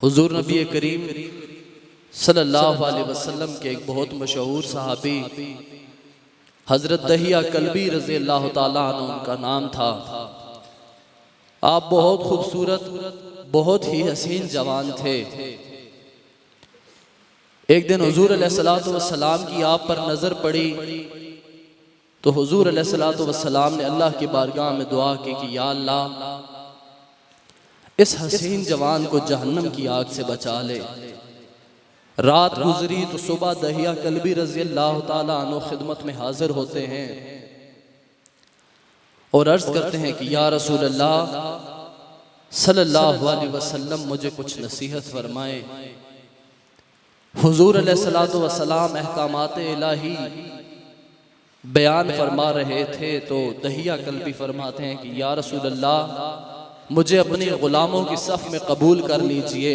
हुजूर नबी करीम सल्लल्लाहु अलैहि वसल्लम के एक बहुत मशहूर सहाबी हज़रत दहिया कल्बी रज़ी अल्लाह ताला अन्हु उनका नाम था। आप बहुत खूबसूरत, बहुत ही हसीन जवान थे। एक दिन हुजूर अलैहिस्सलातु वस्सलाम की आप पर नज़र पड़ी तो हुजूर अलैहिस्सलातु वस्सलाम ने अल्लाह की बारगाह में दुआ की कि या अल्लाह, इस हसीन जवान को जहन्नम की आग से बचा ले। रात गुजरी तो सुबह दहिया कल्बी रज़ी अल्लाह ताला अन्हु खिदमत में हाजिर होते हैं और अर्ज करते हैं कि या रसूल अल्लाह सल्लल्लाहु अलैहि वसल्लम, मुझे कुछ नसीहत फरमाए। हुजूर अलैहिस्सलातु वस्सलाम अहकामात इलाही बयान फरमा रहे थे तो दहिया कल्बी फरमाते हैं कि या रसूल अल्लाह, मुझे अपने गुलामों की सफ में कबूल कर लीजिए,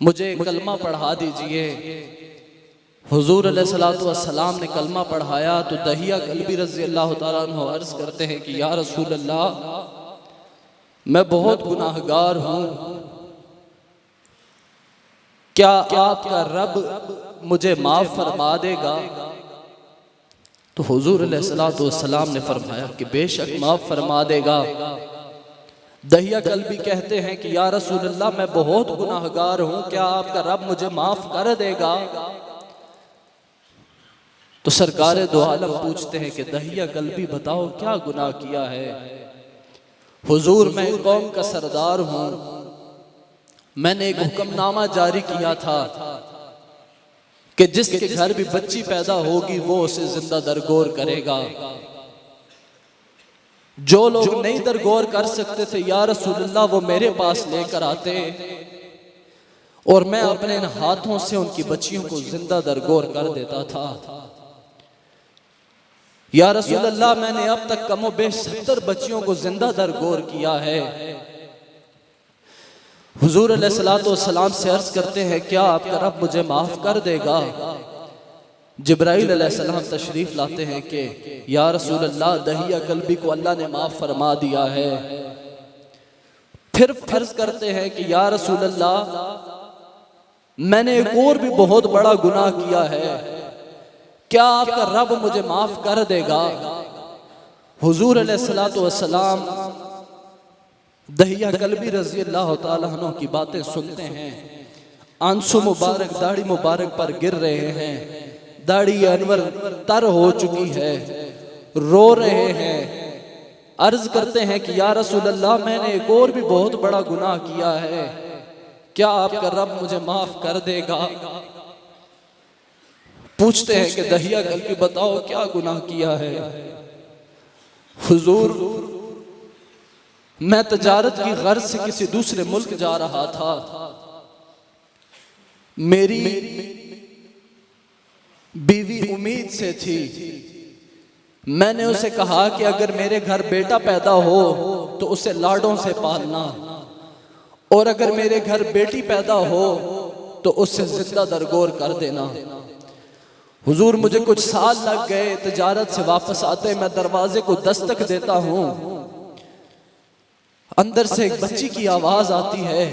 मुझे कलमा पढ़ा दीजिए। हुजूर अलैहिस्सलातु वस्सलाम ने कलमा पढ़ाया तो दहिया कल्बी रज़ी अल्लाह ताला अन्हु अर्ज करते हैं कि या रसूल अल्लाह, मैं बहुत गुनाहगार हूँ, क्या आपका रब मुझे माफ फरमा देगा? तो हुजूर अलैहिस्सलातु वस्सलाम ने फरमाया कि बेशक माफ फरमा देगा। दहिया कल्बी कहते हैं कि या रसूल अल्लाह, मैं बहुत गुनाहगार हूं, क्या आपका रब मुझे माफ कर देगा? तो सरकार दो आलम पूछते हैं कि दहिया कल्बी बताओ क्या गुनाह किया है? हुजूर, मैं कौम का सरदार हूं, मैंने एक हुक्मनामा जारी किया था कि जिसके घर भी बच्ची पैदा होगी वो उसे जिंदा दरगोर करेगा। जो लोग नहीं दरगोर कर सकते थे या रसूल अल्लाह, वो मेरे पास लेकर आते और मैं अपने इन हाथों से उनकी बच्चियों को जिंदा दरगोर कर देता था। या रसूल अल्लाह, मैंने अब तक कमो बेश 70 बच्चियों को जिंदा दरगोर किया है। हुजूर अलैहिस्सलातु वस्सलाम से अर्ज करते हैं क्या आपका रब मुझे माफ कर देगा? जिब्राइल अलैहिस्सलाम तशरीफ लाते हैं कि या रसूल अल्लाह, दहिया कल्बी को अल्लाह ने माफ फरमा दिया है। फिर फर्ज करते हैं कि या रसूल अल्लाह, मैंने एक और भी बहुत बड़ा गुनाह किया है, क्या आपका रब मुझे माफ कर देगा? हुजूर अलैहिस्सलातु वस्सलाम दहिया कल्बी रज़ी अल्लाह ताला अन्हु की बातें सुनते हैं, आंसू मुबारक दाढ़ी मुबारक पर गिर रहे हैं, दाढ़ी अनवर तर हो चुकी है, रो रहे हैं, अर्ज करते हैं कि या रसूल अल्लाह, मैंने एक और भी बहुत बड़ा गुनाह किया है, क्या आपका रब मुझे माफ कर देगा? पूछते हैं कि दहिया कल्बी बताओ क्या गुनाह किया है? हुजूर, मैं तजारत की गर्ज से किसी दूसरे मुल्क जा रहा था, मेरी बीवी उम्मीद से थी, मैंने उसे कहा कि अगर मेरे घर बेटा पैदा हो तो उसे लाडों से पालना, और अगर मेरे घर बेटी पैदा हो तो उससे जिंदा दरगोर कर देना। हुजूर, मुझे कुछ साल लग गए, तजारत से वापस आते मैं दरवाजे को दस्तक देता हूँ, अंदर से एक बच्ची की आवाज आती है।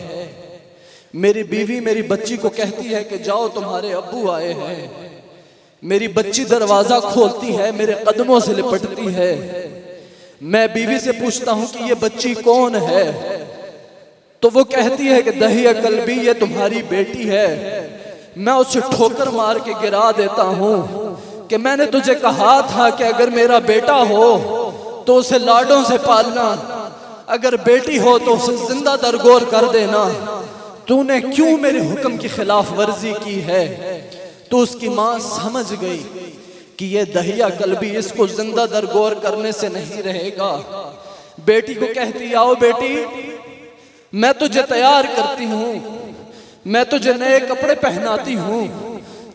मेरी बीवी मेरी बच्ची को कहती है कि जाओ तुम्हारे अब्बू आए हैं। मेरी बच्ची दरवाजा खोलती है, मेरे कदमों से लिपटती है। मैं बीवी से पूछता हूं कि ये बच्ची कौन है? तो वो कहती है कि दहिया कल्बी, ये तुम्हारी बेटी है। मैं उसे ठोकर मार के गिरा देता हूं कि मैंने तुझे कहा था कि अगर मेरा बेटा हो तो उसे लाडों से पालना, अगर बेटी हो तो उसे जिंदा दरगोर कर देना। तूने क्यों मेरे हुक्म की खिलाफ वर्जी की है? तो उसकी मां समझ गई कि ये दहिया कल्बी इसको जिंदा दरगोर करने से नहीं रहेगा। बेटी को कहती, आओ बेटी, मैं तुझे तैयार करती हूँ, मैं तुझे नए कपड़े पहनाती हूँ,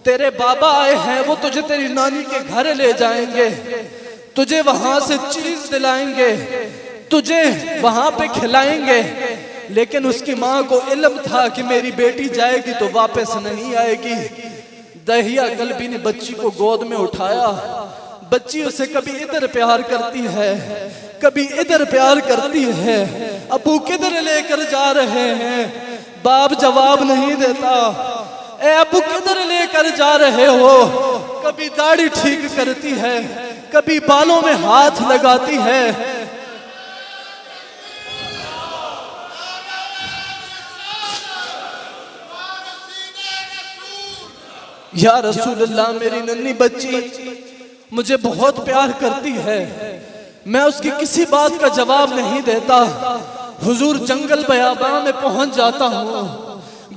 तेरे बाबा आए हैं, वो तुझे तेरी नानी के घर ले जाएंगे, तुझे वहां से चीज दिलाएंगे, तुझे वहां पे खिलाएंगे। लेकिन उसकी मां को इल्म था कि मेरी बेटी जाएगी तो वापस नहीं आएगी। दहिया कल्बी ने बच्ची को गोद में उठाया, बच्ची उसे कभी इधर प्यार करती है, कभी इधर प्यार करती है। अबू किधर लेकर जा रहे हैं? बाप जवाब नहीं देता। ए अबू किधर लेकर जा रहे हो? कभी दाढ़ी ठीक करती है, कभी बालों में हाथ लगाती है। या रसूलल्लाह, मेरी नन्ही बच्ची मुझे बहुत प्यार करती है, मैं उसकी किसी बात का जवाब नहीं देता। हुजूर जंगल बयाबान में पहुंच जाता हूँ,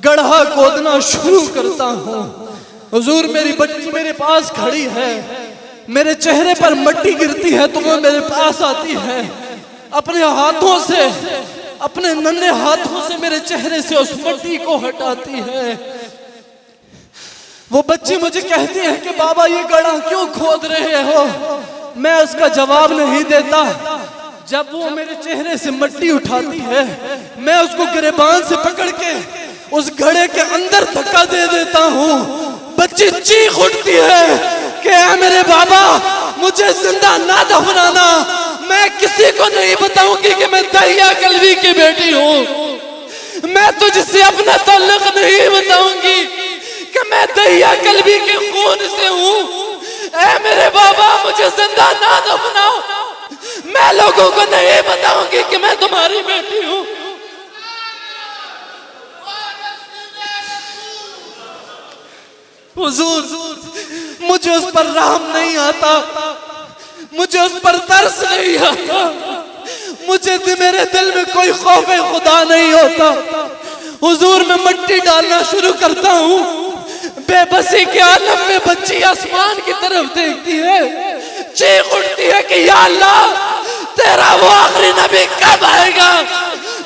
गड्ढा खोदना शुरू करता हूँ। हुजूर मेरी बच्ची मेरे पास खड़ी है, मेरे चेहरे पर मिट्टी गिरती है तो वो मेरे पास आती है, अपने हाथों से, अपने नन्हे हाथों से मेरे चेहरे से उस मिट्टी को हटाती है। वो बच्ची मुझे कहती है कि बाबा ये गड्ढा क्यों खोद रहे हो? मैं उसका जवाब नहीं देता। जब वो मेरे चेहरे से मिट्टी उठाती है, मैं उसको गिरेबान से पकड़ के उस गड्ढे के अंदर धक्का दे देता हूँ। बच्ची चीख उठती है कि ऐ मेरे बाबा, मुझे जिंदा ना दफनाना, मैं किसी को नहीं बताऊंगी कि मैं दरिया कलवी की बेटी हूँ। मैं तुझसे अपना ताल्लुक नहीं बताऊंगी कि मैं दरिया कलवी के खून से हूँ। ऐ मेरे बाबा, मुझे जिंदा ना दफनाओ, मैं लोगों को नहीं बताऊंगी कि मैं तुम्हारी बेटी हूँ। हुजूर मुझे उस पर रहम नहीं आता, मुझे उस पर तरस नहीं आता, मुझे मेरे दिल में कोई खौफ खुदा नहीं होता। हुजूर मैं मिट्टी डालना शुरू करता हूँ। बेबसी के आलम में बच्ची आसमान की तरफ देखती है, चीख उठती है कि या अल्लाह, तेरा वो आखिरी नबी कब आएगा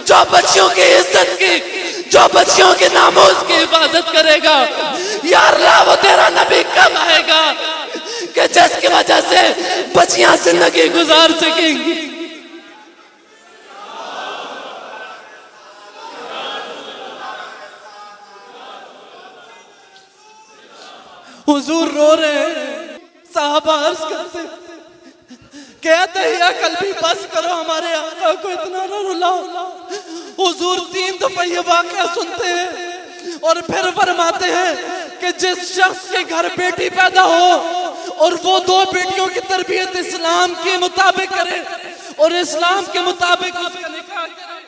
जो बच्चियों की इज्जत की, जो बच्चियों के नामोज की हिफाजत करेगा? या अल्लाह, वो तेरा नबी कब आएगा कि जिसकी वजह से बच्चियां जिंदगी गुजार सकेंगी? हुजूर रो रहे हैं, साहबा अर्ज करते कहते हैं या कल्बी बस करो, हमारे आका को इतना न रुलाओ। हुजूर 3 दफा ये वाक़या सुनते हैं और फिर फरमाते हैं कि जिस शख्स के घर बेटी पैदा हो और वो 2 बेटियों की तरबियत इस्लाम के मुताबिक करे और इस्लाम के मुताबिक उसका निकाह करे,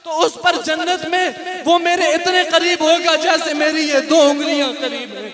तो उस पर जन्नत में वो मेरे इतने करीब होगा जैसे मेरी ये 2 उंगलियां करीब है।